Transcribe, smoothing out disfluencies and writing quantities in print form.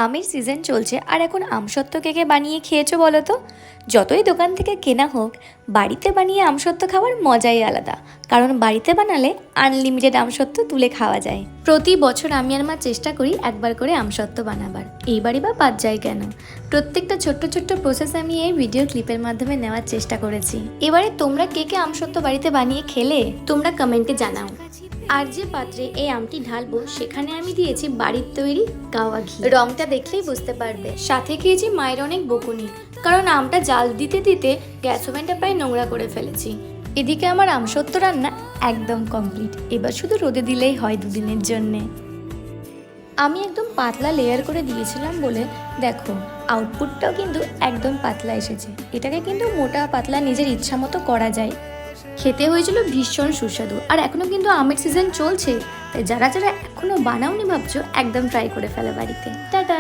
আমের সিজন চলছে আর এখন আমসত্ত্ব কে কে বানিয়ে খেয়েছো বলো তো? যতই দোকান থেকে কেনা হোক, বাড়িতে বানিয়ে আমসত্ত্ব খাওয়ার মজাই আলাদা। কারণ বাড়িতে বানালে আনলিমিটেড আমসত্ত্ব তুলে খাওয়া যায়। প্রতি বছর আমি আর মা চেষ্টা করি একবার করে আমসত্ত্ব বানাবার। এইবারই বা বাদ যায় কেন? প্রত্যেকটা ছোট্ট ছোট্ট প্রসেস আমি এই ভিডিও ক্লিপের মাধ্যমে নেওয়ার চেষ্টা করেছি। এবারে তোমরা কে কে আমসত্ত্ব বাড়িতে বানিয়ে খেলে তোমরা কমেন্টে জানাও। আর যে পাত্রে এই আমটি ঢালবো সেখানে আমি দিয়েছি বাড়ির তৈরি গাওয়া ঘি। রংটা দেখলেই বুঝতে পারবে। সাথে খেয়েছি মায়ের অনেক বকুনি, কারণ আমটা জাল দিতে দিতে গ্যাস ওভেনটা প্রায় নোংরা করে ফেলেছি। এদিকে আমার আমসত্ত্ব রান্না একদম কমপ্লিট। এবার শুধু রোদে দিলেই হয় দুদিনের জন্যে। আমি একদম পাতলা লেয়ার করে দিয়েছিলাম বলে দেখো আউটপুটটাও কিন্তু একদম পাতলা এসেছে। এটাকে কিন্তু মোটা পাতলা নিজের ইচ্ছা মতো করা যায়। খেতে হয়েছিল ভীষণ সুস্বাদু। আর এখনও কিন্তু আমের সিজন চলছে, তাই যারা যারা এখনও বানাওনি ভাবছো একদম ট্রাই করে ফেলে বাড়িতে। টাটা।